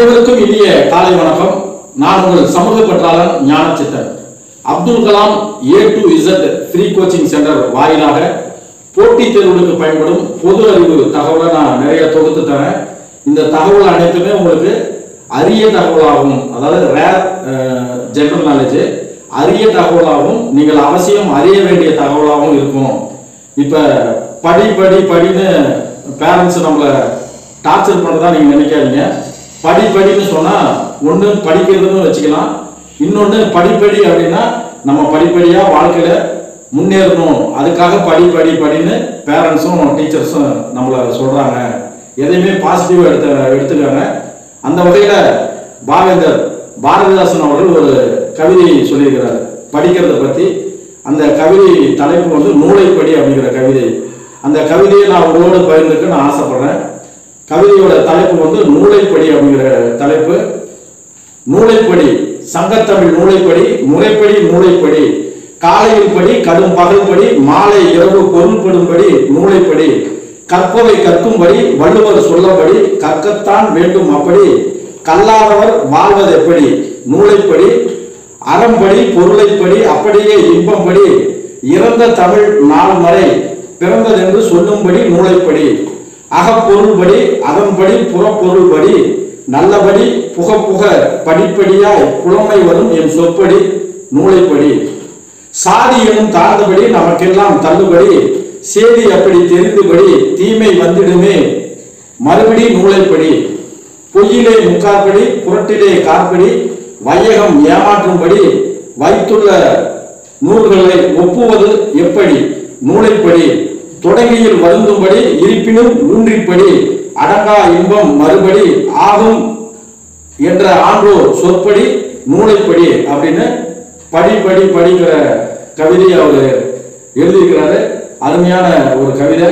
அனைவருக்கும் இனிய காலை வணக்கம். நான் உங்கள் சமூக பற்றாளன் Gnanachithan. Abdul Kalam A to Z free coaching centre வாயிலாக போட்டித் தேர்வுகளுக்கு பயன்படும் பொது அறிவு தகவலை நான் நிறைய தொகுத்து தரேன். இந்த தகவல் அனைத்துமே உங்களுக்கு அரிய தகவலாகும், அதாவது ரேர் ஜெனரல் நாலேஜ், அரிய தகவலாகவும் நீங்கள் அவசியம் அறிய வேண்டிய தகவலாகவும் இருக்கும். இப்போ படின்னு பேரண்ட்ஸ் நம்மளை டார்ச்சர் பண்ணுறதா நீங்கள் நினைக்காதீங்க. படின்னு சொன்னால் ஒன்று படிக்கிறதுன்னு வச்சுக்கலாம், இன்னொன்று படிப்படி அப்படின்னா நம்ம படிப்படியாக வாழ்க்கையில் முன்னேறணும், அதுக்காக படின்னு பேரண்ட்ஸும் டீச்சர்ஸும் நம்மளை சொல்கிறாங்க. எதையுமே பாசிட்டிவாக எடுத்துக்காங்க. அந்த வகையில் பாரதிதாசன் அவர்கள் ஒரு கவிதை சொல்லியிருக்கிறார் படிக்கிறத பற்றி. அந்த கவிதை தலைப்பு வந்து நூலைப்படி அப்படிங்கிற கவிதை. அந்த கவிதையை நான் உங்களோடு பகிர்ந்துக்க நான் ஆசைப்படுறேன். கவிதையோட தலைப்பு வந்து நூலைப்படி அப்படிங்கிற தலைப்பு. நூலைப்படி, சங்கத்தமிழ் நூலைப்படி, முறைப்படி நூலைப்படி, காலையில் படி, கடும் பகல் படி, மாலை இரவு பொருள்படும்படி நூலைப்படி, கற்பவை கற்கும்படி, வள்ளுவர் சொல்லபடி, கற்கத்தான் வேண்டும் அப்படி, கல்லாதவர் வாழ்வது எப்படி நூலைப்படி, அறம்படி பொருளைப்படி, அப்படியே இன்பம்படி, இறந்த தமிழ் நாள் வரை பிறந்ததென்று சொல்லும்படி நூலைப்படி, அகப்பொருள்படி அதன்படி புறப்பொருள்படி, நல்லபடி புக படிப்படியாய் புலமை வரும் என் சொற்படி நூலைப்படி, சாதி எனும் தாழ்ந்தபடி நமக்கெல்லாம் தள்ளுபடி, சேதி அப்படி தெரிந்துபடி தீமை வந்திடுமே மறுபடி நூலைப்படி, பொய்யிலே முக்காற்படி புரட்டிலே காற்படி, வையகம் ஏமாற்றும்படி வைத்துள்ள நூல்களை ஒப்புவது எப்படி நூலைப்படி, தொடங்கியில் வருந்தும்படி இருப்பினும் ஊன்றிப்படி, அடங்கா இன்பம் மறுபடி ஆகும் என்ற ஆன்றோர் சொற்படி நூலைப்படி அப்படின்னு படிங்கிற கவிதையை அவர் எழுதியிருக்கிறாரு. அருமையான ஒரு கவிதை.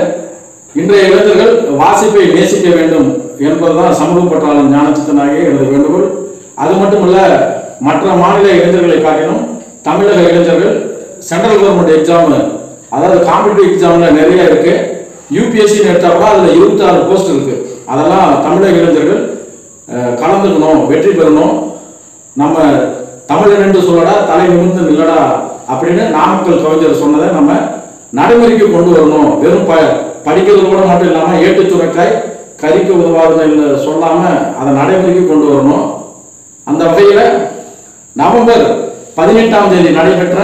இன்றைய இளைஞர்கள் வாசிப்பை நேசிக்க வேண்டும் என்பதுதான் சமூக பற்றாளன் ஞானச்சித்தனாகிய எனது வேண்டுகோள். அது மட்டுமல்ல, மற்ற மாநில இளைஞர்களை காட்டிலும் தமிழக இளைஞர்கள் சென்ட்ரல் கவர்மெண்ட் எக்ஸாம், அதாவது காம்படிட்டிவ் எக்ஸாம்ல நிறைய இருக்கு. யூபிஎஸ்சின்னு எடுத்தா கூட அதுல 26 போஸ்ட் இருக்கு. அதெல்லாம் தமிழக இளைஞர்கள் கலந்துக்கணும், வெற்றி பெறணும். நம்ம தமிழன் என்று சொல்லடா தலை நிமிர்ந்து நில்லடா அப்படின்னு நாமக்கல் கவிஞர் சொன்னதை நம்ம நடைமுறைக்கு கொண்டு வரணும். வெறும் படிக்கிறது கூட மட்டும் இல்லாம ஏட்டு சுரக்காய் கறிக்கு உதவாதுன்னு சொல்லாம அதை நடைமுறைக்கு கொண்டு வரணும். அந்த வகையில நவம்பர் 18ஆம் தேதி நடைபெற்ற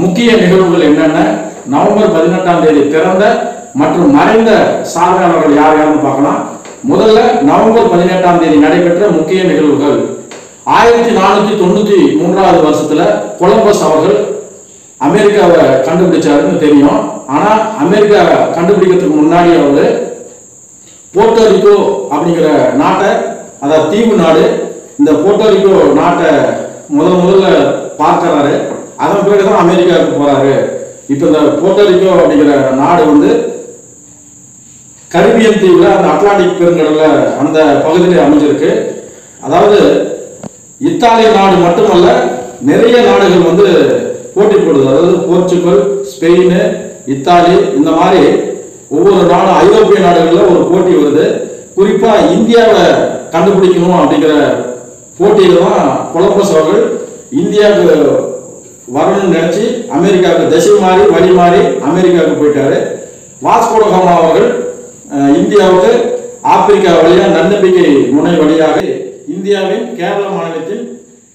முக்கிய நிகழ்வுகள் என்னென்ன, நவம்பர் 18ஆம் தேதி பிறந்த மற்றும் மறைந்த சாதனையாளர்கள் யார் யாருன்னு பார்க்கலாம். முதல்ல நவம்பர் 18ஆம் தேதி நடைபெற்ற முக்கிய நிகழ்வுகள். 1493ஆவது வருஷத்துல கொலம்பஸ் அவர்கள் அமெரிக்காவை கண்டுபிடிச்சாருன்னு தெரியும். ஆனா அமெரிக்கா கண்டுபிடிக்கிறதுக்கு முன்னாடி அவரு போர்ட்டோரிக்கோ அப்படிங்கிற நாட்டை, அதாவது தீவு நாடு, இந்த போர்ட்டோரிக்கோ நாட்டை முதல்ல பார்க்கிறாரு. அதன் பிறகுதான் அமெரிக்காவுக்கு போறாரு. இப்ப இந்த போர்ட்டோரிக்கோ அப்படிங்கிற நாடு வந்து கரிபியன் தீவுல, அந்த அட்லாண்டிக் பெருங்கடல்ல அந்த பகுதியில் அமைஞ்சிருக்கு. அதாவது இத்தாலிய நாடு மட்டுமல்ல, நிறைய நாடுகள் வந்து போட்டி போடுது. அதாவது போர்ச்சுகல், ஸ்பெயின், இத்தாலி, இந்த மாதிரி ஒவ்வொரு நாடும் ஐரோப்பிய நாடுகள்ல ஒரு போட்டி வருது. குறிப்பா இந்தியாவை கண்டுபிடிக்கணும் அப்படிங்கிற போட்டியில தான் கொலம்பஸ் அவர்கள் இந்தியாவுக்கு வரணும்னு நினைச்சு அமெரிக்காவுக்கு திசை மாறி வழி மாறி அமெரிக்காவுக்கு போயிட்டாரு. வாஸ்கோ ட காமா அவர்கள் இந்தியாவுக்கு ஆப்பிரிக்கா வழியா நன்னம்பிக்கை முனை வழியாக இந்தியாவின் கேரள மாநிலத்தின்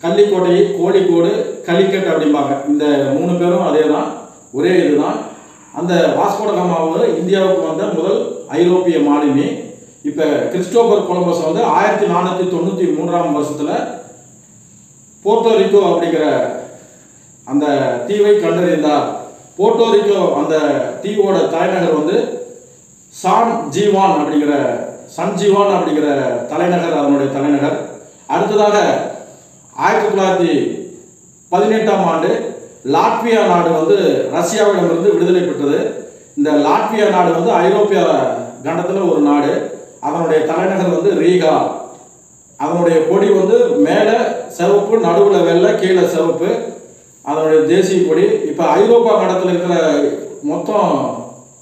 கள்ளிக்கோட்டை, கோழிக்கோடு, கலிக்கட் அப்படிம்பாங்க. இந்த 3 பேரும் அதே தான், ஒரே இதுதான். அந்த வாஸ்கோ ட காமா இந்தியாவுக்கு வந்த முதல் ஐரோப்பிய மாலுமி. இப்ப கிறிஸ்டோபர் கொலம்பஸ் வந்து 1493ஆம் வருஷத்துல போர்ட்டோரிக்கோ அப்படிங்கிற அந்த தீவை கண்டறிந்தார். போர்ட்டோரிக்கோ அந்த தீவோட தலைநகர் வந்து சான் ஜீவான் அப்படிங்கிற தலைநகர், அதனுடைய தலைநகர். அடுத்ததாக 1918ஆம் ஆண்டு லாட்வியா நாடு வந்து ரஷ்யாவிடமிருந்து விடுதலை பெற்றது. இந்த லாட்வியா நாடு வந்து ஐரோப்பிய கண்டத்தில் ஒரு நாடு. அதனுடைய தலைநகர் வந்து ரீகா. அதனுடைய கொடி வந்து மேலே சிவப்பு, நடுவில் வெள்ளை, கீழே சிவப்பு, அதனுடைய தேசிய கொடி. இப்போ ஐரோப்பா கண்டத்தில் இருக்கிற மொத்தம்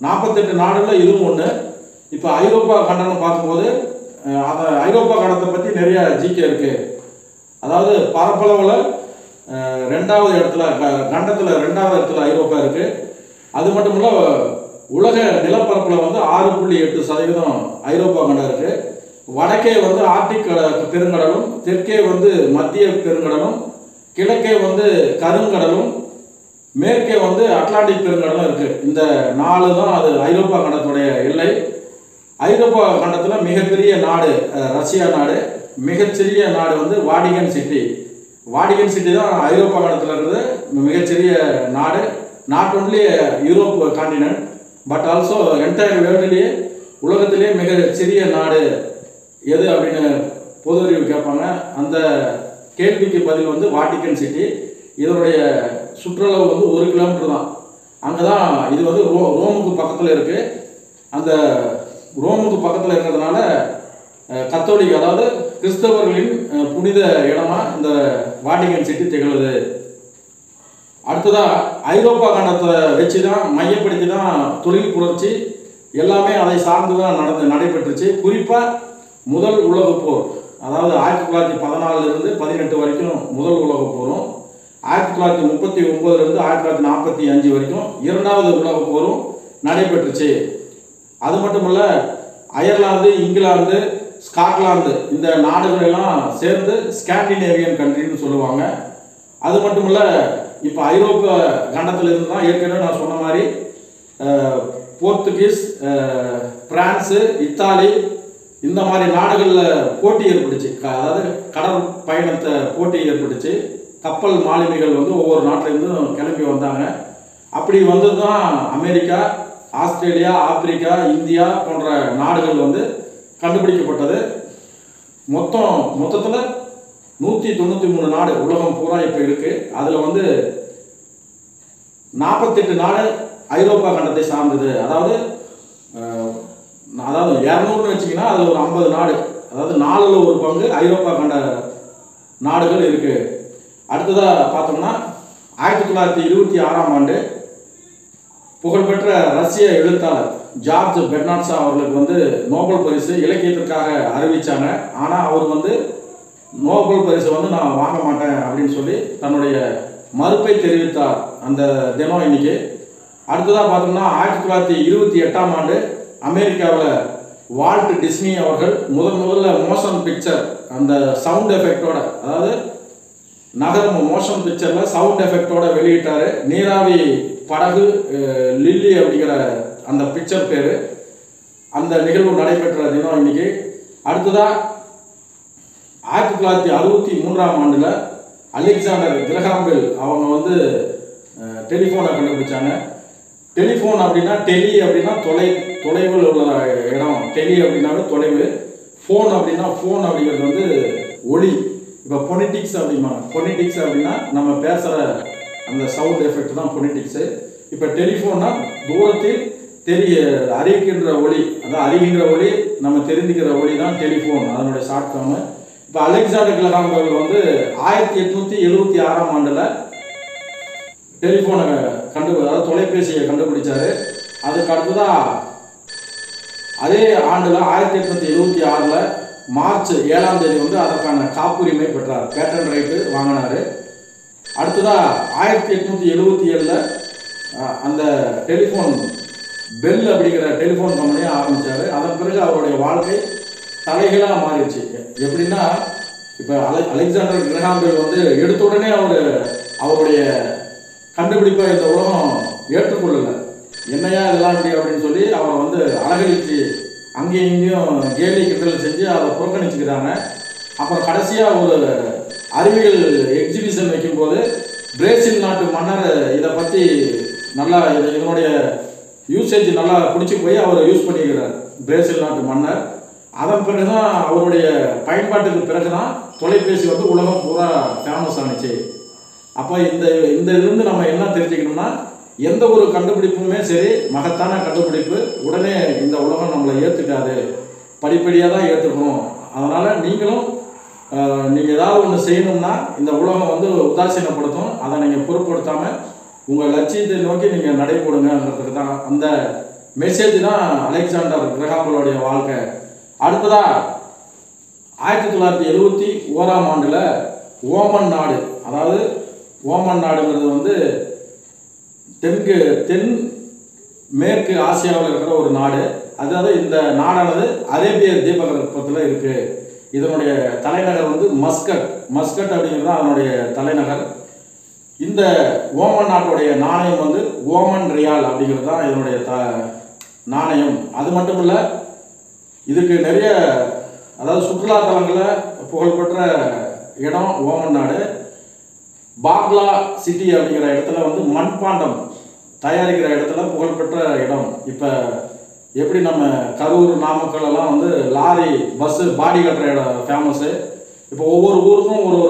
48 நாடுகளில் இதுவும் ஒன்று. இப்போ ஐரோப்பா கண்டனம் பார்க்கும்போது அந்த ஐரோப்பா கண்டத்தை பற்றி நிறைய ஜிகே இருக்குது. அதாவது பரப்பளவில் 2வது இடத்துல கண்டத்தில் 2வது இடத்துல ஐரோப்பா இருக்குது. அது மட்டும் இல்லை, உலக நிலப்பரப்பில் வந்து 6.8% ஐரோப்பா கண்டம் இருக்குது. வடக்கே வந்து ஆர்டிக் பெருங்கடலும், தெற்கே வந்து மத்திய பெருங்கடலும், கிழக்கே வந்து கருங்கடலும், மேற்கே வந்து அட்லாண்டிக் பெருங்கடலும் இருக்குது. இந்த 4 தான் அது ஐரோப்பா கண்டத்துடைய எல்லை. ஐரோப்பா கண்டத்தில் மிகப்பெரிய நாடு ரஷ்யா நாடு, மிகச்சிறிய நாடு வந்து வாடிகன் சிட்டி. வாடிகன் சிட்டி தான் ஐரோப்பா கண்டத்தில் இருக்கிறது மிகச்சிறிய நாடு. Not only Europe continent but also entire வேர்ல்டுலேயே உலகத்திலே மிக சிறிய நாடு எது அப்படின்னு பொது அறிவு கேட்பாங்க. அந்த கேள்விக்கு பதில் வந்து வாடிகன் சிட்டி. இதனுடைய சுற்றளவு வந்து 1 கிலோமீட்டர் தான். அங்கே தான் இது வந்து ரோமுக்கு பக்கத்தில் இருக்குது. அந்த ரோமுக்கு பக்கத்தில் இருக்கிறதுனால கத்தோலிக், அதாவது கிறிஸ்தவர்களின் புனித இடமா இந்த வாடிகன் சிட்டி திகழுது. அடுத்ததாக ஐரோப்பா கண்டத்தை வச்சு தான் மையப்படுத்தி தான் தொழில் புரட்சி எல்லாமே அதை சார்ந்து தான் நடைபெற்றுச்சு. குறிப்பாக முதல் உலகப் போர், அதாவது 1914 18 வரைக்கும் முதல் உலகப் போரும், 1939 1945 வரைக்கும் 2வது உலகப் போரும் நடைபெற்றுச்சு. அது மட்டும் இல்லை, அயர்லாந்து, இங்கிலாந்து, ஸ்காட்லாந்து இந்த நாடுகளெல்லாம் சேர்ந்து ஸ்காண்டினேவியன் கண்ட்ரின்னு சொல்லுவாங்க. அது மட்டும் இல்லை, இப்போ ஐரோப்பா கண்டத்தில் இருந்து தான் ஏற்கனவே நான் சொன்ன மாதிரி போர்த்துகீஸ், பிரான்ஸு, இத்தாலி இந்த மாதிரி நாடுகளில் போட்டி ஏற்பட்டுச்சு. அதாவது கடல் பயணத்தை போட்டி ஏற்பட்டுச்சு. கப்பல் மாலுமிகள் வந்து ஒவ்வொரு நாட்டிலேருந்தும் கிளம்பி வந்தாங்க. அப்படி வந்தது தான் அமெரிக்கா, ஆஸ்திரேலியா, ஆப்பிரிக்கா, இந்தியா போன்ற நாடுகள் வந்து கண்டுபிடிக்கப்பட்டது. மொத்தத்தில் 193 நாடு உலகம் பூரா இப்போ இருக்குது. அதில் வந்து 48 நாடு ஐரோப்பா கண்டத்தை சார்ந்தது. அதாவது 200ன்னு வச்சிங்கன்னா அதில் ஒரு 50 நாடு, அதாவது 4ல் 1 பங்கு ஐரோப்பா கண்ட நாடுகள் இருக்குது. அடுத்ததாக பார்த்தோம்னா 1926ஆம் ஆண்டு புகழ்பெற்ற ரஷ்ய எழுத்தாளர் ஜார்ஜ் பெர்னாட்ஷா அவர்களுக்கு வந்து நோபல் பரிசு இலக்கியத்திற்காக அறிவித்தாங்க. ஆனால் அவர் வந்து நோபல் பரிசு வந்து நான் வாங்க மாட்டேன் அப்படின்னு சொல்லி தன்னுடைய மறுப்பை தெரிவித்தார் அந்த தினம் இன்னைக்கு. அடுத்ததாக பார்த்தோம்னா 1928ஆம் ஆண்டு அமெரிக்காவில் வால்ட் டிஸ்னி அவர்கள் முதல்ல மோஷன் பிக்சர் அந்த சவுண்ட் எஃபெக்டோட, அதாவது நகரம் மோஷன் பிக்சரில் சவுண்ட் எஃபெக்டோட வெளியிட்டார். நீராவி படகு லில்லி அப்படிங்கிற அந்த பிக்சர் பேர். அந்த நிகழ்வு நடைபெற்ற தினம் இன்னைக்கு. அடுத்ததாக 1963ஆம் ஆண்டில் அலெக்சாண்டர் கிரஹாம் பெல் அவங்க வந்து டெலிஃபோனை கண்டுபிடிச்சாங்க. டெலிஃபோன் அப்படின்னா, டெலி அப்படின்னா தொலைவில் உள்ள இடம், டெலி அப்படின்னாவே தொலைவு, ஃபோன் அப்படின்னா ஃபோன் அப்படிங்கிறது வந்து ஒளி. இப்போ பொனிட்டிக்ஸ் அப்படிம்பாங்க. பொனிட்டிக்ஸ் அப்படின்னா நம்ம பேசுகிற அந்த சவுண்ட் எஃபெக்ட் தான் பொனிட்டிக்ஸு. இப்போ டெலிஃபோன்னா தூரத்தில் அறிவிக்கின்ற ஒளி, அதான் அறிகின்ற ஒளி, நம்ம தெரிஞ்சுக்கிற ஒளி தான் டெலிஃபோன், அதனுடைய ஷார்ட் ஃபார்மு. இப்போ அலெக்சாண்டர் கிரஹாம் பெல் வந்து 1876ஆம் ஆண்டில் டெலிஃபோனை அதாவது தொலைபேசியை கண்டுபிடிச்சாரு. அதுக்கு அடுத்ததாக அதே ஆண்டில் 1876 மார்ச் 7ஆம் தேதி வந்து அதற்கான காப்புரிமை பெற்றார், பேட்டன் ரைட்டு வாங்கினார். அடுத்ததாக 1877 அந்த டெலிஃபோன் பெல் அப்படிங்கிற டெலிஃபோன் கம்பெனியை ஆரம்பித்தார். அதன் பிறகு அவருடைய வாழ்க்கை தலைகளாக மாறிடுச்சு. எப்படின்னா, இப்போ அலெக்சாண்டர் கிரஹாம் பெல் வந்து எடுத்த உடனே அவருடைய கண்டுபிடிப்பை இந்த உலகம் ஏற்றுக்கொள்ளலை. என்னையா இதெல்லாம் இப்படி அப்படின்னு சொல்லி அவரை வந்து அழகழிச்சு அங்கேயும் இங்கேயும் கேலி கிண்டல் செஞ்சு அதை புறக்கணிச்சுக்கிறாங்க. அப்புறம் கடைசியாக ஒரு அறிவியல் எக்ஸிபிஷன் வைக்கும்போது பிரேசில் நாட்டு மன்னர் இதை பற்றி நல்லா இதனுடைய யூசேஜ் நல்லா பிடிச்சி போய் அவர் யூஸ் பண்ணிக்கிறார், பிரேசில் நாட்டு மன்னர். அதன் பிறகு தான் அவருடைய பயன்பாட்டுக்கு பிறகு தான் தொலைபேசி வந்து உலகம் பூரா ஃபேமஸ் ஆனிச்சு. அப்போ இந்த இதுலேருந்து நம்ம என்ன தெரிஞ்சுக்கணும்னா, எந்த ஒரு கண்டுபிடிப்புமே சரி மகத்தான கண்டுபிடிப்பு உடனே இந்த உலகம் நம்மளை ஏற்றுக்காது, படிப்படியாக தான் ஏற்றுக்கணும். அதனால் நீங்களும் நீங்கள் ஏதாவது ஒன்று செய்யணும்னா இந்த உலகம் வந்து உதாசீனப்படுத்தும், அதை நீங்கள் பொருட்படுத்தாமல் உங்கள் லட்சியத்தை நோக்கி நீங்கள் நடைபோடுங்கிறதுக்கு தான் அந்த மெசேஜ் தான் அலெக்சாண்டர் கிரஹாம் பெல்லுடைய வாழ்க்கை. அடுத்ததாக 1971ஆம் ஆண்டில் ஓமன் நாடு, அதாவது ஓமன் நாடுங்கிறது வந்து தென் மேற்கு ஆசியாவில் இருக்கிற ஒரு நாடு. அதாவது இந்த நாடானது அரேபிய தீபகற்பத்தில் இருக்கு. இதனுடைய தலைநகர் வந்து மஸ்கட் அப்படிங்கிறது அதனுடைய தலைநகர். இந்த ஓமன் நாட்டுடைய நாணயம் வந்து ஓமன் ரியால் அப்படிங்கிறது தான் இதனுடைய நாணயம். அது மட்டும் இல்லை, இதுக்கு நிறைய அதாவது சுற்றுலா தலங்களில் புகழ்பெற்ற இடம் ஓமன் நாடு. பாக்லா சிட்டி அப்படிங்கிற இடத்துல வந்து மண்பாண்டம் தயாரிக்கிற இடத்துல புகழ்பெற்ற இடம். இப்போ எப்படி நம்ம கரூர் நாமக்கல் எல்லாம் வந்து லாரி பஸ்ஸு பாடி கட்டுற இடம் ஃபேமஸ்ஸு. இப்போ ஒவ்வொரு ஊருக்கும் ஒரு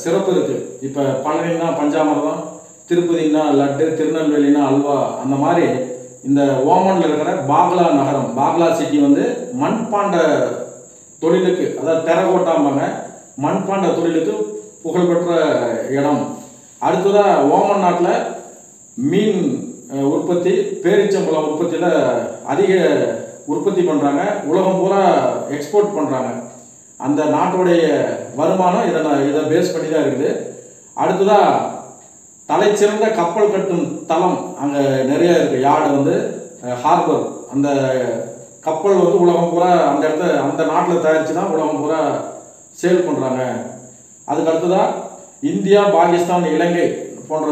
சிறப்பு இருக்குது. இப்போ பழனின்னா பஞ்சாமிர்தம், திருப்பதினா லட்டு, திருநெல்வேலினா அல்வா. அந்த மாதிரி இந்த ஓமனில் இருக்கிற பாக்லா நகரம், பாக்லா சிட்டி வந்து மண்பாண்ட தொழிலுக்கு, அதாவது டெரகோட்டாம்பாங்க, மண்பாண்ட தொழிலுக்கு புகழ்பெற்ற இடம். அடுத்ததாக ஓமன் நாட்டில் மீன் உற்பத்தி, பேரிச்சம்பழம் உற்பத்தியில் அதிக உற்பத்தி பண்ணுறாங்க. உலகம் பூரா எக்ஸ்போர்ட் பண்ணுறாங்க. அந்த நாட்டுடைய வருமானம் இதை பேஸ் பண்ணி தான் இருக்குது. அடுத்ததாக தலைச்சிறந்த கப்பல் கட்டும் தளம் அங்கே நிறைய இருக்குது. யார்டு வந்து ஹார்பர். அந்த கப்பல் வந்து உலகம் பூரா அந்த நாட்டில் தயாரித்து தான் உலகம் பூரா சேல் பண்ணுறாங்க. அதுக்கு அடுத்ததாக இந்தியா, பாகிஸ்தான், இலங்கை போன்ற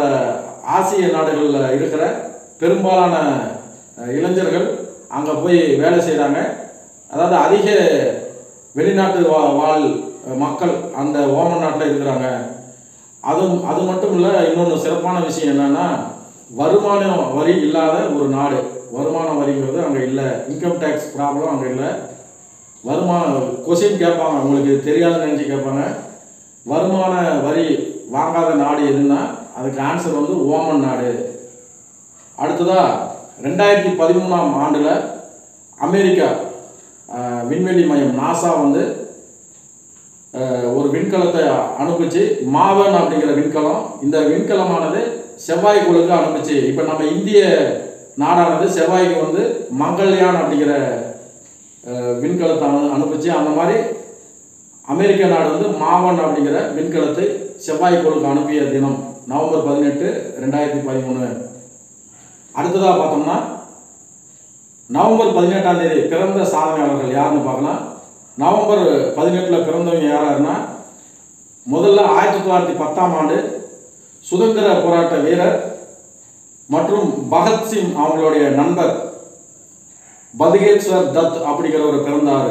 ஆசிய நாடுகளில் இருக்கிற பெரும்பாலான இளைஞர்கள் அங்கே போய் வேலை செய்கிறாங்க. அதாவது அதிக வெளிநாட்டு வாழ் மக்கள் அந்த ஓமன் நாட்டில் இருக்கிறாங்க. அது மட்டும் இல்லை, இன்னொன்று சிறப்பான விஷயம் என்னென்னா, வருமான வரி இல்லாத ஒரு நாடு. வருமான வரிங்கிறது அங்கே இல்லை. இன்கம் டேக்ஸ் ப்ராப்ளம் அங்கே இல்லை. கொஸ்டின் கேட்பாங்க, உங்களுக்கு தெரியாதுன்னு நினச்சி கேட்பாங்க. வருமான வரி வாங்காத நாடு எதுன்னா அதுக்கு ஆன்சர் வந்து ஓமன் நாடு. அடுத்ததாக 2013ஆம் ஆண்டில் அமெரிக்கா விண்வெளி மையம் நாசா வந்து ஒரு விண்கலத்தை அனுப்பிச்சு, மாவன் அப்படிங்கிற விண்கலம். இந்த விண்கலமானது செவ்வாய் கோளுக்கு அனுப்பிச்சு. இப்போ நம்ம இந்திய நாடானது செவ்வாய்க்கு வந்து மங்கள்யான் அப்படிங்கிற விண்கலத்தை அனுப்பிச்சு. அந்த மாதிரி அமெரிக்க நாடு வந்து மாவன் அப்படிங்கிற விண்கலத்தை செவ்வாய் கோளுக்கு அனுப்பிய தினம் நவம்பர் 18, 2013. அடுத்ததாக பார்த்தோம்னா நவம்பர் 18ஆம் தேதி பிறந்த சாதனையாளர்கள் யாருன்னு பார்க்கலாம். நவம்பர் 18 பிறந்தவங்க யாருன்னா, முதல்ல 1910ஆம் ஆண்டு சுதந்திர போராட்ட வீரர் மற்றும் பகத்சிங் அவங்களுடைய நண்பர் பதுகேஸ்வர் தத் அப்படிங்கிறவர் பிறந்தார்.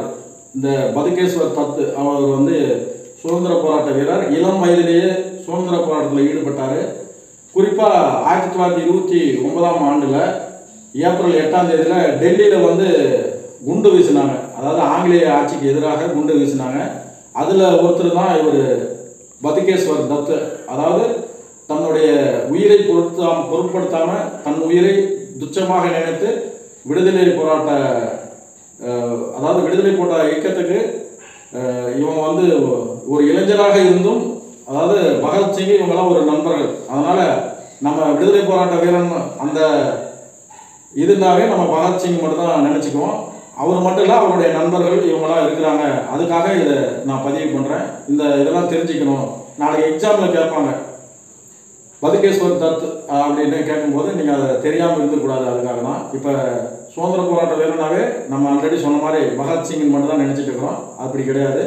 இந்த பதுகேஸ்வர் தத் அவர் வந்து சுதந்திர போராட்ட வீரர். இளம் வயதிலேயே சுதந்திர போராட்டத்தில் ஈடுபட்டார். குறிப்பாக 1929ஆம் ஆண்டில் ஏப்ரல் 8ஆம் தேதியில் டெல்லியில் வந்து குண்டு வீசினாங்க. அதாவது ஆங்கிலேய ஆட்சிக்கு எதிராக குண்டு வீசினாங்க. அதில் ஒருத்தர் தான் இவர் பதுகேஸ்வர் தத். அதாவது தன்னுடைய உயிரை பொருட்படுத்தாமல் தன் உயிரை துச்சமாக நினைத்து விடுதலை போராட்ட இயக்கத்துக்கு இவங்க வந்து ஒரு இளைஞராக இருந்தும், அதாவது பகத்சிங் இவங்கெல்லாம் ஒரு நண்பர்கள். அதனால் நம்ம விடுதலை போராட்ட வீரன் அந்த இருந்தாவே நம்ம பகத்சிங் மட்டும் தான் நினச்சிக்குவோம். அவர் மட்டும் இல்லை, அவருடைய நண்பர்கள் இவங்கெல்லாம் இருக்கிறாங்க. அதுக்காக இதை நான் பதிவு பண்ணுறேன். இதெல்லாம் தெரிஞ்சுக்கணும். நாளைக்கு எக்ஸாமில் கேட்பாங்க பதுகேஸ்வர் தத் அப்படின்னு கேட்கும்போது நீங்கள் அதை தெரியாமல் இருக்கக்கூடாது. அதுக்காக தான். இப்போ சுதந்திர போராட்ட வீரனாவே நம்ம ஆல்ரெடி சொன்ன மாதிரி பகத்சிங் மட்டும் தான் நினச்சிட்டு இருக்கிறோம். அப்படி கிடையாது.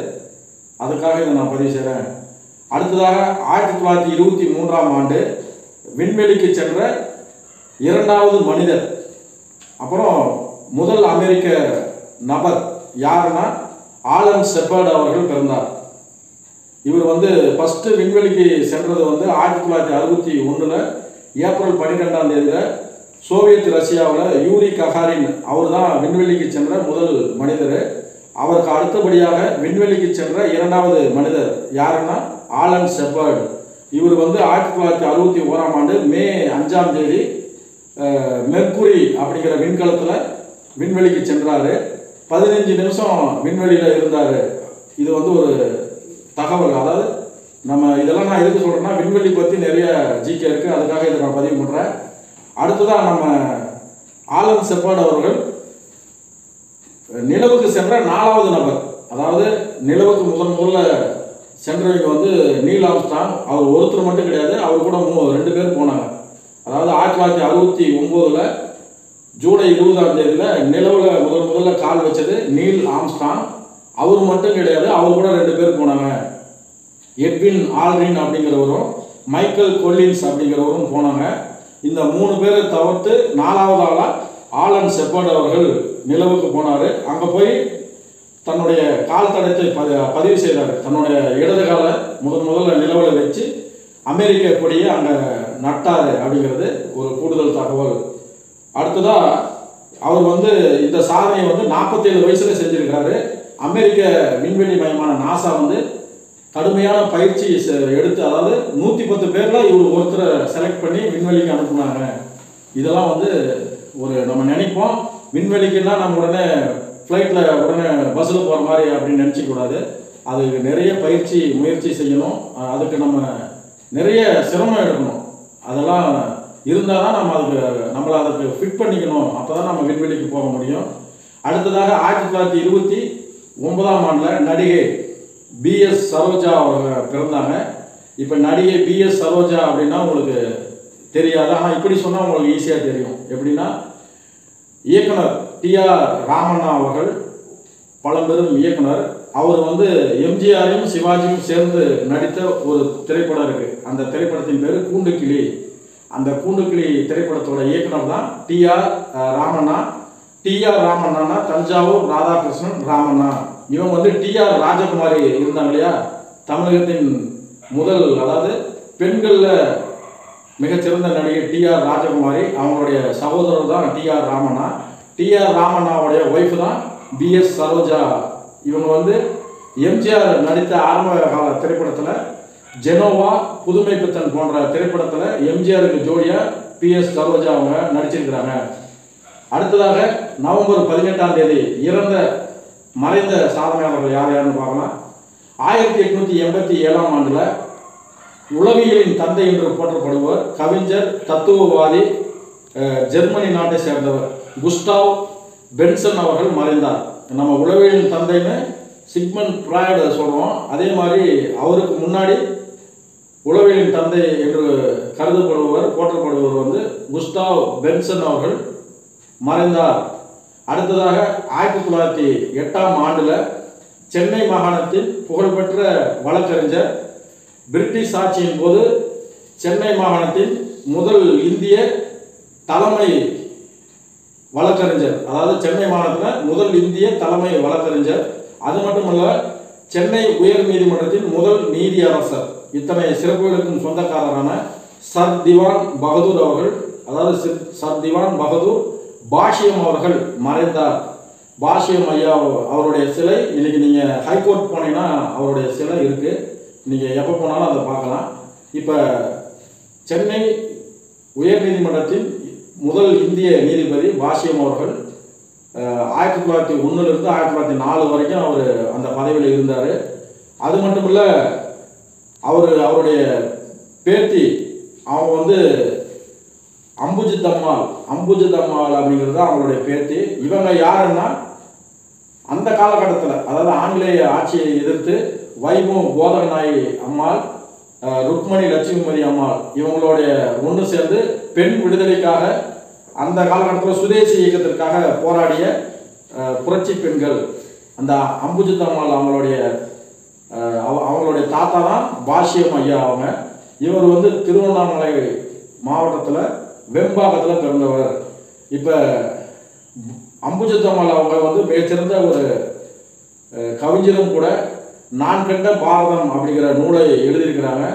அதுக்காக இதை நான் பதிவு செய்கிறேன். அடுத்ததாக 1923ஆம் ஆண்டு விண்வெளிக்கு சென்ற இரண்டாவது மனிதர், அப்புறம் முதல் அமெரிக்க நபர் யாருன்னா ஆலன் ஷெப்பர்ட் அவர்கள் பிறந்தார். இவர் வந்து ஃபஸ்ட்டு விண்வெளிக்கு சென்றது வந்து 1961 ஏப்ரல் 12ஆம் தேதியில் சோவியத் ரஷ்யாவில் யூரி ககாரின் அவர் தான் விண்வெளிக்கு சென்ற முதல் மனிதர். அவருக்கு அடுத்தபடியாக விண்வெளிக்கு சென்ற இரண்டாவது மனிதர் யாருன்னா ஆலன் ஷெப்பர்ட். இவர் வந்து 1961ஆம் ஆண்டு மே 5ஆம் தேதி மெர்க்குரி அப்படிங்கிற விண்கலத்தில் விண்வெளிக்கு சென்றார். 15 நிமிஷம் விண்வெளியில் இருந்தார். இது வந்து ஒரு தகவல். அதாவது நம்ம இதெல்லாம் நான் எதுக்கு சொல்கிறேன்னா, விண்வெளி பற்றி நிறைய ஜிகே இருக்குது. அதுக்காக இதை நான் பதிவு பண்ணுறேன். அடுத்ததாக நம்ம ஆலன் ஷெப்பர்ட் அவர்கள் நிலவுக்கு சென்ற 4வது நபர். அதாவது நிலவுக்கு முதல்ல சென்றவங்க வந்து நீல் ஆம்ஸ்ட்ராங். அவர் ஒருத்தர் மட்டும் கிடையாது, அவர் கூட 2 பேர் போனாங்க. அதாவது 1969 ஜூலை 20ஆம் தேதியில் நிலவில் முதல்ல கால் வச்சது நீல் ஆம்ஸ்ட்ராங். அவர் மட்டும் கிடையாது, அவர் கூட 2 பேர் போனாங்க. எட்வின் ஆல்ட்ரின் அப்படிங்கிறவரும் மைக்கேல் கொல்லின்ஸ் அப்படிங்கிறவரும் போனாங்க. இந்த 3 பேரை தவிர்த்து 4வது ஆளாக ஆலன் ஷெப்பர்ட் அவர்கள் நிலவுக்கு போனார். அங்கே போய் தன்னுடைய கால் தடத்தை பதிவு செய்தார். தன்னுடைய இடது காலை முதல்ல நிலவில் வச்சு அமெரிக்க கொடியை அங்கே நட்டார் அப்படிங்கிறது ஒரு கூடுதல் தகவல். அடுத்ததாக அவர் வந்து இந்த சாதனையை வந்து 47 வயசில் செஞ்சுருக்காரு. அமெரிக்க விண்வெளி மையமான நாசா வந்து கடுமையான பயிற்சி எடுத்து, அதாவது 110 பேரில் இவர் ஒருத்தரை செலக்ட் பண்ணி விண்வெளிக்கு அனுப்புனாங்க. இதெல்லாம் வந்து ஒரு நம்ம நினைப்போம் விண்வெளிக்குன்னா நம்ம உடனே ஃப்ளைட்டில் உடனே பஸ்ஸில் போகிற மாதிரி அப்படின்னு நினச்சிக்கூடாது. அதுக்கு நிறைய முயற்சி செய்யணும். அதுக்கு நம்ம நிறைய சிரமம் எடுக்கணும். அதெல்லாம் இருந்தால் தான் நம்மளை அதுக்கு ஃபிட் பண்ணிக்கணும். அப்போ தான் நம்ம விண்வெளிக்கு போக முடியும். அடுத்ததாக 1929ஆம் ஆண்டில் நடிகை பிஎஸ் சரோஜா அவங்க பிறந்தாங்க. இப்போ நடிகை பிஎஸ் சரோஜா அப்படின்னா உங்களுக்கு தெரியாது, ஆனால் இப்படி சொன்னால் உங்களுக்கு ஈஸியாக தெரியும். எப்படின்னா, இயக்குனர் டிஆர் ராமண்ணா அவர்கள் பழம்பெரும் இயக்குனர். அவர் வந்து எம்ஜிஆரையும் சிவாஜியும் சேர்ந்து நடித்த ஒரு திரைப்படம் இருக்குது. அந்த திரைப்படத்தின் பேர் கூண்டுக்கிளி. அந்த கூண்டுக்கிளி திரைப்படத்தோட இயக்குனர் தான் டிஆர் ராமண்ணா. டிஆர் ராமண்ணா தஞ்சாவூர் ராதாகிருஷ்ணன் ராமண்ணா. இவங்க வந்து டிஆர் ராஜகுமாரி இருந்தாங்க இல்லையா, தமிழகத்தின் முதல், அதாவது பெண்களில் மிகச்சிறந்த நடிகை டிஆர் ராஜகுமாரி. அவங்களுடைய சகோதரர் தான் டிஆர் ராமண்ணா. டிஆர் ராமண்ணாவுடைய ஒய்ஃப் தான் பிஎஸ் சரோஜா. இவங்க வந்து எம்ஜிஆர் நடித்த ஆரம்ப கால திரைப்படத்தில் ஜெனோவா, புதுமை பித்தன் போன்ற திரைப்படத்தில் எம்ஜிஆருக்கு ஜோடியாக பிஎஸ் சரோஜா அவங்க நடிச்சிருக்கிறாங்க. அடுத்ததாக நவம்பர் 18ஆம் தேதி மறைந்த சாதனையாளர்கள் யாருன்னு பார்க்கலாம். 1887ஆம் ஆண்டில் உளவியலின் தந்தை என்று போற்றப்படுவர் கவிஞர், தத்துவவாதி, ஜெர்மனி நாட்டை சேர்ந்தவர் குஸ்டாவ் பென்சன் அவர்கள் மறைந்தார். நம்ம உளவியலின் தந்தைன்னு சிக்மண்ட் ஃப்ராய்டு சொல்கிறோம். அதே மாதிரி அவருக்கு முன்னாடி உளவியலின் தந்தை என்று போற்றப்படுபவர் வந்து குஸ்டாவ் பென்சன் அவர்கள் மறைந்தார். அடுத்ததாக 1908ஆம் ஆண்டில் சென்னை மாகாணத்தில் புகழ்பெற்ற வழக்கறிஞர், பிரிட்டிஷ் ஆட்சியின் போது சென்னை மாகாணத்தின் முதல் இந்திய தலைமை வழக்கறிஞர், அதாவது சென்னை மாகாணத்தில் முதல் இந்திய தலைமை வழக்கறிஞர். அது மட்டுமல்ல, சென்னை உயர் நீதிமன்றத்தின் முதல் நீதியரசர். இத்தனை சிறப்புகளுக்கும் சொந்தக்காரரான சர் திவான் பகதூர் அவர்கள், அதாவது சர் திவான் பகதூர் பாஷ்யம் அவர்கள் மறைந்தார். பாஷ்யம் ஐயா அவருடைய சிலை இன்னைக்கு நீங்கள் ஹைகோர்ட் போனீங்கன்னா அவருடைய சிலை இருக்குது. நீங்கள் எப்போ போனாலும் அதை பார்க்கலாம். இப்போ சென்னை உயர் நீதிமன்றத்தின் முதல் இந்திய நீதிபதி பாஷ்யம் அவர்கள் 1901லிருந்து 1904 வரைக்கும் அவர் அந்த பதவியில் இருந்தார். அது மட்டும் இல்லை, அவருடைய பேத்தி அவங்க வந்து அம்புஜித்தம்மாள் அப்படிங்கிறது தான் அவங்களுடைய பேத்தி. இவங்க யாருன்னா, அந்த காலகட்டத்தில், அதாவது ஆங்கிலேய ஆட்சியை எதிர்த்து வைபவ் போதகநாயகி அம்மாள், ருக்மணி லட்சுமிமதி அம்மாள் இவங்களுடைய ஒன்று சேர்ந்து பெண் விடுதலைக்காக அந்த காலகட்டத்தில் சுதேசி இயக்கத்திற்காக போராடிய புரட்சி பெண்கள். அந்த அம்புஜித்தம்மாள் அவங்களுடைய தாத்தா தான் பாஷ்யம் ஐயா அவங்க. இவர் வந்து திருவண்ணாமலை மாவட்டத்தில் வெம்பாக்கத்தில் பிறந்தவர். இப்போ அம்புஜித்தம்மாள் அவங்க வந்து மிகச்சிறந்த ஒரு கவிஞரும் கூட. நான் கண்ட பாரதம் அப்படிங்கிற நூலை எழுதியிருக்கிறாங்க.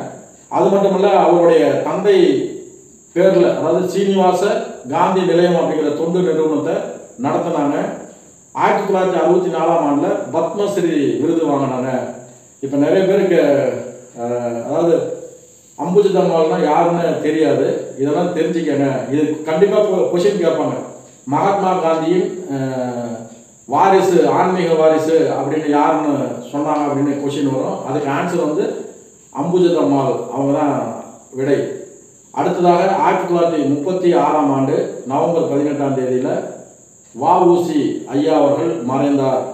அது மட்டுமல்ல, அவருடைய தந்தை பேரில், அதாவது சீனிவாச காந்தி நிலையம் அப்படிங்கிற தொண்டு நிறுவனத்தை நடத்தினாங்க. 1964ஆம் ஆண்டில் பத்மஸ்ரீ விருது வாங்கினாங்க. இப்போ நிறைய பேருக்கு அதாவது அம்புஜித்தம்மாள்னா யாருன்னு தெரியாது. இதெல்லாம் தெரிஞ்சுக்கங்க. இது கண்டிப்பாக கொஷின் கேட்பாங்க. மகாத்மா காந்தியின் வாரிசு, ஆன்மீக வாரிசு அப்படின்னு யாருன்னு சொன்னாங்க அப்படின்னு கொஷின் வரும். அதுக்கு ஆன்சர் வந்து அம்புஜித்தம்மாள் அவங்க தான் விடை. அடுத்ததாக 1936ஆம் ஆண்டு நவம்பர் 18ஆம் தேதியில் வஉசி ஐயா அவர்கள் மறைந்தார்.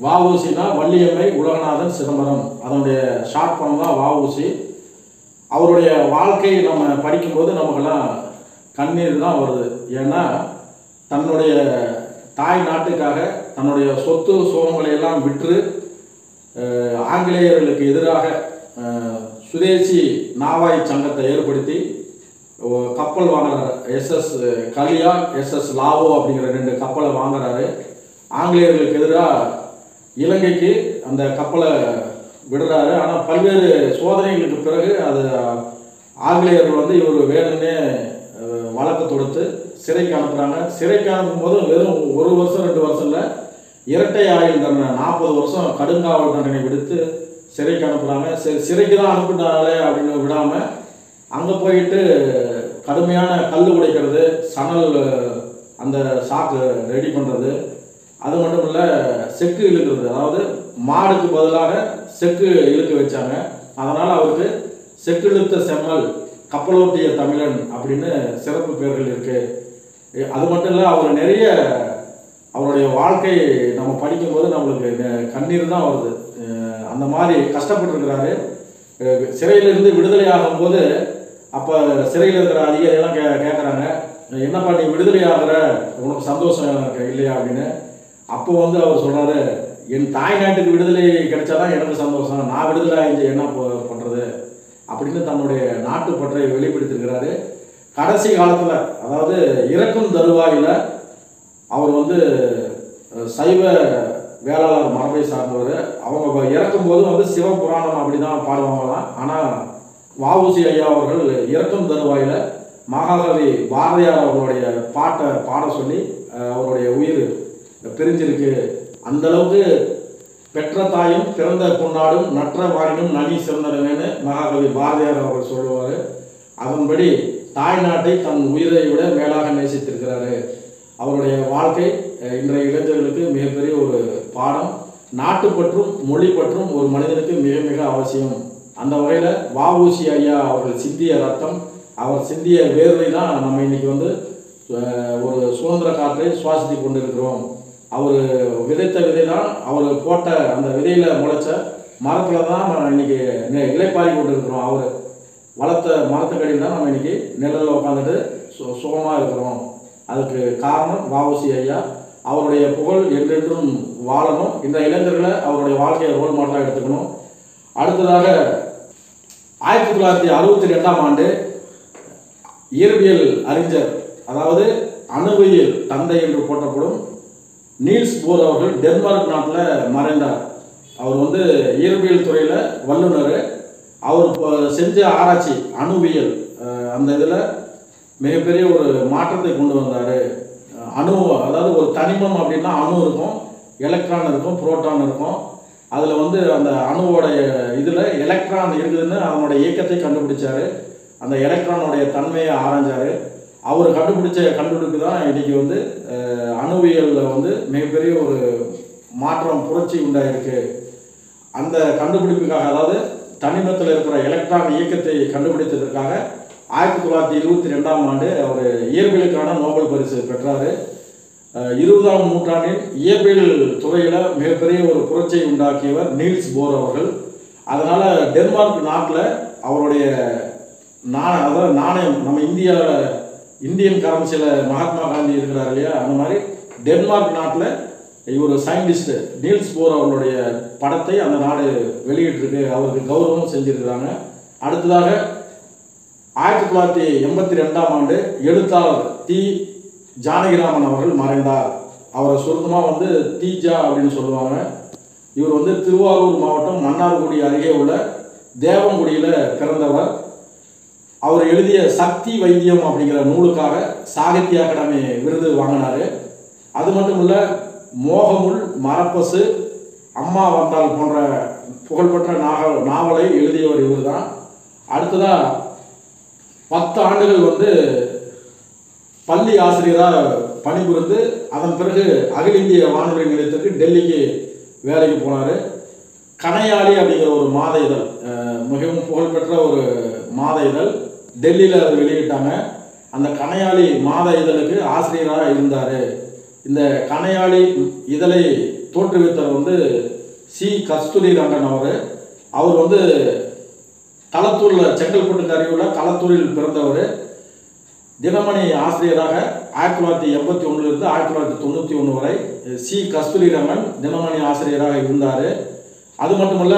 வஉசினா வள்ளியம்மை உலகநாதன் சிதம்பரம், அதனுடைய ஷார்ட் ஃபார்ம் தான் வஉசி. அவருடைய வாழ்க்கை நம்ம படிக்கும்போது நமக்கெல்லாம் கண்ணீர் தான் வருது. ஏன்னா தன்னுடைய தாய் நாட்டுக்காக தன்னுடைய சொத்து சுகங்களை எல்லாம் விற்று ஆங்கிலேயர்களுக்கு எதிராக சுதேசி நாவாய் சங்கத்தை ஏற்படுத்தி கப்பல் வாங்குறாரு. SS கலியா, SS லாவோ அப்படிங்கிற 2 கப்பலை வாங்குறாரு. ஆங்கிலேயர்களுக்கு எதிராக இலங்கைக்கு அந்த கப்பலை விடுறாரு. ஆனால் பல்வேறு சோதனைகளுக்கு பிறகு அது ஆங்கிலேயர்கள் வந்து இவர் வேணும்னே வழக்கு தொடுத்து சிறைக்கு அனுப்புகிறாங்க. சிறைக்கு அனுப்பும்போது வெறும் 1 வருஷம் 2 வருஷம் இல்லை, இரட்டை ஆயுள் தண்டனை 40 வருஷம் கடுங்காவல் தண்டனை விடுத்து சிறைக்கு அனுப்புகிறாங்க. சிறைக்கு தான் அனுப்பினாலே அப்படின்னு விடாமல் அங்கே போயிட்டு கடுமையான கல் உடைக்கிறது, சணல் அந்த சாக்கு ரெடி பண்ணுறது, அது மட்டும் இல்லை செக்கு இழுக்கிறது. அதாவது மாடுக்கு பதிலாக செக்கு இழுக்க வச்சாங்க. அதனால் அவருக்கு செக்கு இழுத்த செம்மல், கப்பலோட்டிய தமிழன் அப்படின்னு சிறப்பு பெயர்கள் இருக்குது. அது மட்டும் இல்லை, அவர் நிறைய அவருடைய வாழ்க்கை நம்ம படிக்கும்போது நம்மளுக்கு கண்ணீர் தான் வருது. அந்த மாதிரி கஷ்டப்பட்டுருக்கிறாரு. சிறையிலிருந்து விடுதலை ஆகும்போது அப்போ சிறையில் இருக்கிற அதிகாரிகள்லாம் கேட்குறாங்க, என்னப்பா நீ விடுதலை ஆகிற, உனக்கு சந்தோஷம் இல்லையா அப்படின்னு. அப்போ வந்து அவர் சொல்கிறாரு, என் தாய் நாட்டுக்கு விடுதலை கிடைச்சாதான் எனக்கு சந்தோஷம், நான் விடுதலை ஆகிட்டு என்ன பண்ணுறது அப்படின்னு தன்னுடைய நாட்டுப்பற்றை வெளிப்படுத்தியிருக்கிறாரு. கடைசி காலத்தில், அதாவது இறக்கும் தருவாயில் அவர் வந்து சைவ வேளாளர் மரபை சார்ந்தவர். அவங்க இறக்கும்போது வந்து சிவபுராணம் அப்படி தான் பாடுவாங்களாம். ஆனால் வஉசி ஐயா அவர்கள் இறக்கும் தருவாயில் மகாகவி பாரதியார் அவர்களுடைய பாட்டை பாட சொல்லி அவருடைய உயிர் பிரிஞ்சிருக்கு. அந்தளவுக்கு பெற்ற தாயும் பிறந்த பொன்னாடும் நற்ற வாரினும் நனி சிறந்தனவேன்னு மகாகவி பாரதியார் அவர்கள் சொல்லுவார். அதன்படி தாய் நாட்டை தன் உயிரை விட மேலாக நேசித்திருக்கிறாரு. அவருடைய வாழ்க்கை இன்றைய இளைஞர்களுக்கு மிகப்பெரிய ஒரு பாடம். நாட்டுப்பற்றும் மொழி பற்றும் ஒரு மனிதனுக்கு மிக மிக அவசியம். அந்த வகையில் வஉசி ஐயா அவர்கள் சிந்திய ரத்தம், அவர் சிந்திய வேர்வை தான் நம்ம இன்னைக்கு வந்து ஒரு சுதந்திர காற்றை சுவாசித்து கொண்டு இருக்கிறோம். அவர் விதைத்த விதை தான், அவர் போட்ட அந்த விதையில் முளைச்ச மரத்தில் தான் நம்ம இன்னைக்கு இலைப்பாரி கொண்டு இருக்கிறோம். அவர் வளர்த்த மரத்துக்கடியில் தான் நம்ம இன்னைக்கு நிழலில் உட்காந்துட்டு சுகமாக இருக்கிறோம். அதுக்கு காரணம் வஉசி ஐயா. அவருடைய புகழ் என்றென்றும் வாழணும். இந்த இளைஞர்களை அவருடைய வாழ்க்கையை ரோல் மாடலாக எடுத்துக்கணும். அடுத்ததாக 1962ஆம் ஆண்டு இயற்பியல் அறிஞர், அதாவது அணுவியல் தந்தை என்று போற்றப்படும் நீல்ஸ் போர் அவர்கள் டென்மார்க் நாட்டில் மறைந்தார். அவர் வந்து இயற்பியல் துறையில் வல்லுநர். அவர் செஞ்ச ஆராய்ச்சி அணுவியல், அந்த இதில் மிகப்பெரிய ஒரு மாற்றத்தை கொண்டு வந்தார். அணு, அதாவது ஒரு தனிமம் அப்படின்னா அணு இருக்கும், எலக்ட்ரான் இருக்கும், புரோட்டான் இருக்கும். அதில் வந்து அந்த அணுவோடைய இதில் எலக்ட்ரான் இருக்குதுன்னு அவனுடைய இயக்கத்தை கண்டுபிடிச்சார். அந்த எலக்ட்ரானுடைய தன்மையை ஆராய்ஞ்சார். அவர் கண்டுபிடிச்ச கண்டுபிடிப்பு தான் இன்றைக்கி வந்து அணுவியலில் வந்து மிகப்பெரிய ஒரு மாற்றம், புரட்சி உண்டாயிருக்கு. அந்த கண்டுபிடிப்புக்காக, அதாவது தனிமத்தில் இருக்கிற எலக்ட்ரான் இயக்கத்தை கண்டுபிடித்ததற்காக 1922ஆம் ஆண்டு அவர் இயற்பியலுக்கான நோபல் பரிசு பெற்றார். 20ஆம் நூற்றாண்டில் இயற்பியல் துறையில் மிகப்பெரிய ஒரு புரட்சியை உண்டாக்கியவர் நீல்ஸ் போர் அவர்கள். அதனால் டென்மார்க் நாட்டில் அவருடைய அதாவது நாணயம், நம்ம இந்தியாவில் இந்தியன் கரன்சியில் மகாத்மா காந்தி இருக்கிறார் இல்லையா, அந்த மாதிரி டென்மார்க் நாட்டில் இவர் சயின்டிஸ்ட் நீல்ஸ் போர் அவர்களுடைய படத்தை அந்த நாடு வெளியிட்டிருக்கு. அவருக்கு கௌரவம் செஞ்சுருக்கிறாங்க. அடுத்ததாக 1982ஆம் ஆண்டு எழுத்தாளர் தி ஜானகிராமன் அவர்கள் மறைந்தார். அவரை சுருக்கமாக வந்து தீஜா அப்படின்னு சொல்லுவாங்க. இவர் வந்து திருவாரூர் மாவட்டம் மன்னார்குடி அருகே உள்ள தேவங்குடியில் பிறந்தவர். அவர் எழுதிய சக்தி வைத்தியம் அப்படிங்கிற நூலுக்காக சாகித்ய அகாடமி விருது வாங்கினார். அது மட்டும் இல்லை, மோகமுள், மரப்பசு, அம்மா வந்தால் போன்ற புகழ்பெற்ற நாவலை எழுதியவர் இவர் தான். அடுத்ததாக 10 ஆண்டுகள் வந்து பள்ளி ஆசிரியராக பணிபுரிந்து அதன் பிறகு அகில இந்திய வானொலி நிலையத்திற்கு டெல்லிக்கு வேலைக்கு போனார். கணையாளி அப்படிங்கிற ஒரு மாத இதழ், மிகவும் புகழ்பெற்ற ஒரு மாத இதழ், டெல்லியில் அது வெளியிட்டாங்க. அந்த கணையாளி மாத இதழுக்கு ஆசிரியராக இருந்தார். இந்த கணையாளி இதழை தோற்றுவித்தவர் வந்து சி கஸ்தூரி ரங்கன் அவர் வந்து களத்தூரில் செங்கல்பட்டுக்கு அருகிலுள்ள களத்தூரில் பிறந்தவர். தினமணி ஆசிரியராக 1981 1991 வரை சி கஸ்தூரி ரங்கன் தினமணி ஆசிரியராக இருந்தார். அது மட்டுமல்ல,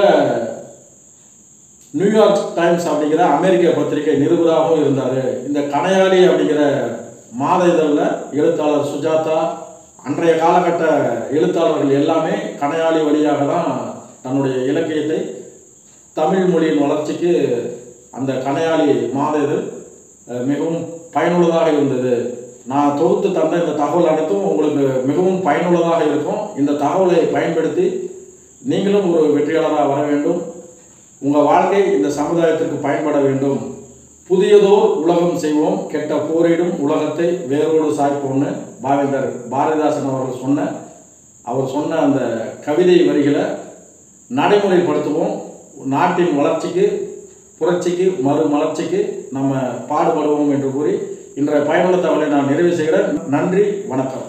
நியூயார்க் டைம்ஸ் அப்படிங்கிற அமெரிக்க பத்திரிகை நிருபராகவும் இருந்தார். இந்த கணையாளி அப்படிங்கிற மாத இதழில் எழுத்தாளர் சுஜாதா, அன்றைய காலகட்ட எழுத்தாளர்கள் எல்லாமே கணையாளி வழியாக தான் தன்னுடைய இலக்கியத்தை தமிழ் மொழியின் வளர்ச்சிக்கு அந்த கணையாளி மாத இதழ் மிகவும் பயனுள்ளதாக இருந்தது. நான் தொகுத்து தந்த இந்த தகவல் அனைத்தும் உங்களுக்கு மிகவும் பயனுள்ளதாக இருக்கும். இந்த தகவலை பயன்படுத்தி நீங்களும் ஒரு வெற்றியாளராக வர வேண்டும். உங்கள் வாழ்க்கை இந்த சமுதாயத்திற்கு பயன்பட வேண்டும். புதியதோர் உலகம் செய்வோம், கெட்ட போரிடும் உலகத்தை வேரோடு சாய்ப்போம்னு பாவேந்தர் பாரதிதாசன் அவர் சொன்ன அந்த கவிதை வரிகளை நடைமுறைப்படுத்துவோம். நாட்டின் வளர்ச்சிக்கு, புரட்சிக்கு, மறுமலர்ச்சிக்கு நம்ம பாடுபடுவோம் என்று கூறி இன்றைய பயனுள்ள தகவலை நான் நிறைவு செய்கிறேன். நன்றி, வணக்கம்.